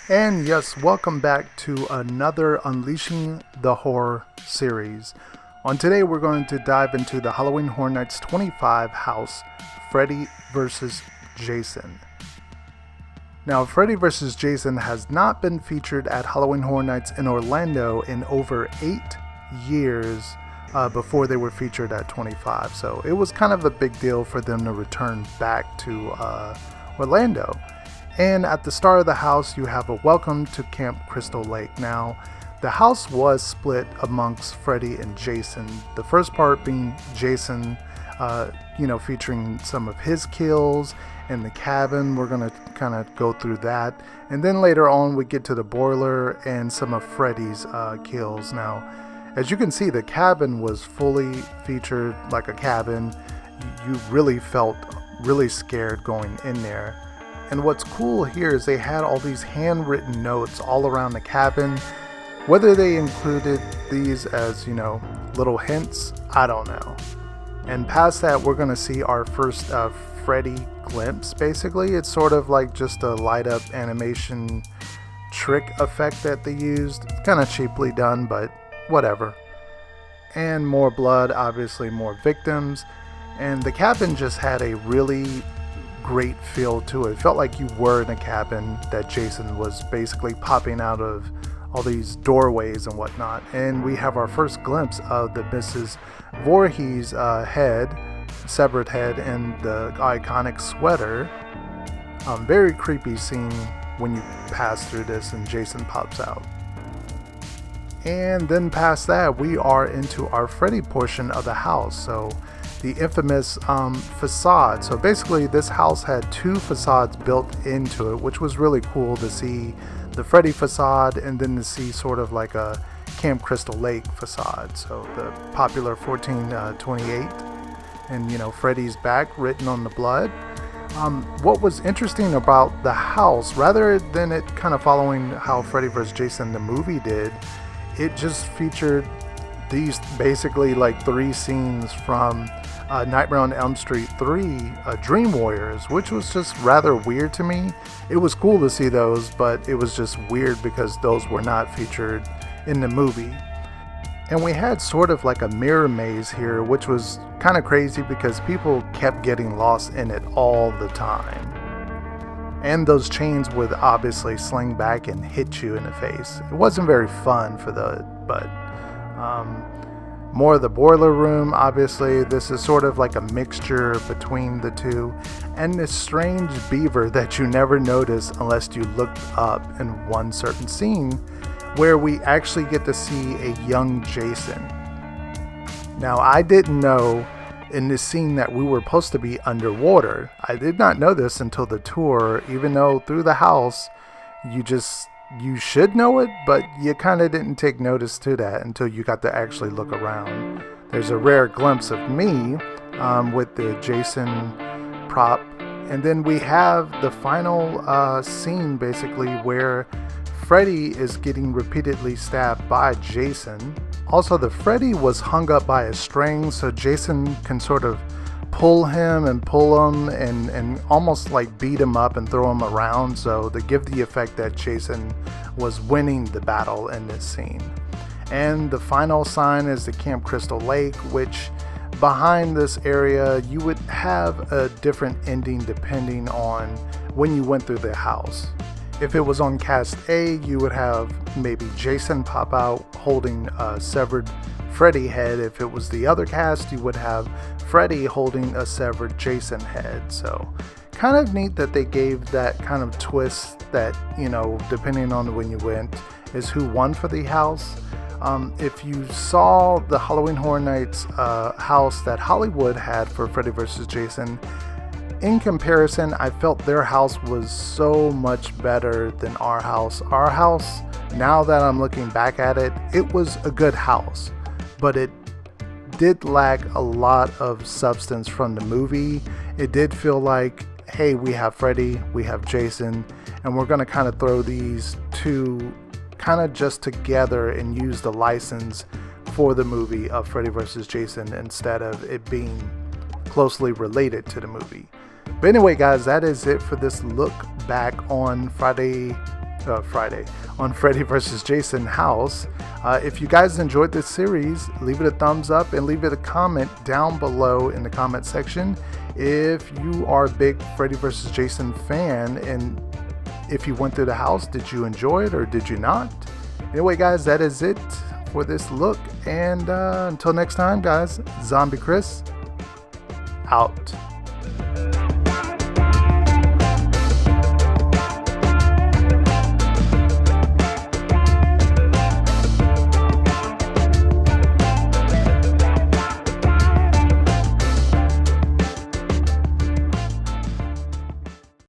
And yes, welcome back to another Unleashing the Horror series. On today, we're going to dive into the Halloween Horror Nights 25 house, Freddy vs. Jason. Now, Freddy vs. Jason has not been featured at Halloween Horror Nights in Orlando in over 8 years before they were featured at 25. So it was kind of a big deal for them to return back to Orlando. And at the start of the house, you have a welcome to Camp Crystal Lake. Now, the house was split amongst Freddy and Jason. The first part being Jason, featuring some of his kills in the cabin. We're going to kind of go through that. And then later on, we get to the boiler and some of Freddy's kills. Now, as you can see, the cabin was fully featured like a cabin. You really felt really scared going in there. And what's cool here is they had all these handwritten notes all around the cabin. Whether they included these as, little hints, I don't know. And past that, we're going to see our first Freddy glimpse, basically. It's sort of like just a light up animation trick effect that they used. It's kind of cheaply done, but whatever. And more blood, obviously more victims. And the cabin just had a really great feel to it. It felt like you were in a cabin that Jason was basically popping out of all these doorways and whatnot. And we have our first glimpse of the Mrs. Voorhees severed head and the iconic sweater. Very creepy scene when you pass through this and Jason pops out. And then past that, we are into our Freddy portion of the house. So the infamous facade. So basically this house had 2 facades built into it, which was really cool to see the Freddy facade and then to see sort of like a Camp Crystal Lake facade. So the popular 1428 and Freddy's back written on the blood. What was interesting about the house, rather than it kind of following how Freddy vs. Jason the movie did, it just featured these basically like 3 scenes from Nightmare on Elm Street 3, Dream Warriors, which was just rather weird to me. It was cool to see those, but it was just weird because those were not featured in the movie. And we had sort of like a mirror maze here, which was kind of crazy because people kept getting lost in it all the time. And those chains would obviously sling back and hit you in the face. It wasn't very fun but more of the boiler room, obviously. This is sort of like a mixture between the two. And this strange beaver that you never notice unless you looked up in one certain scene where we actually get to see a young Jason. Now, I didn't know in this scene that we were supposed to be underwater. I did not know this until the tour, even though through the house you should know it, but you kind of didn't take notice to that until you got to actually look around. There's a rare glimpse of me with the Jason prop, and then we have the final scene basically where Freddy is getting repeatedly stabbed by Jason. Also, the Freddy was hung up by a string, so Jason can sort of pull him and almost like beat him up and throw him around, so to give the effect that Jason was winning the battle in this scene. And the final sign is the Camp Crystal Lake, which behind this area you would have a different ending depending on when you went through the house. If it was on cast A, you would have maybe Jason pop out holding a severed Freddy head. If it was the other cast, you would have Freddy holding a severed Jason head. So kind of neat that they gave that kind of twist that, depending on when you went, is who won for the house. If you saw the Halloween Horror Nights house that Hollywood had for Freddy vs. Jason, in comparison, I felt their house was so much better than our house. Our house, now that I'm looking back at it, it was a good house, but it did lack a lot of substance from the movie. It did feel like, hey, we have Freddy, we have Jason, and we're going to kind of throw these two kind of just together and use the license for the movie of Freddy vs. Jason instead of it being closely related to the movie. But anyway, guys, that is it for this look back on Friday on Freddy vs. Jason house. If you guys enjoyed this series, leave it a thumbs up and leave it a comment down below in the comment section. If you are a big Freddy vs. Jason fan, and if you went through the house, did you enjoy it or did you not? Anyway, guys, that is it for this look. And until next time, guys, Zombie Chris out.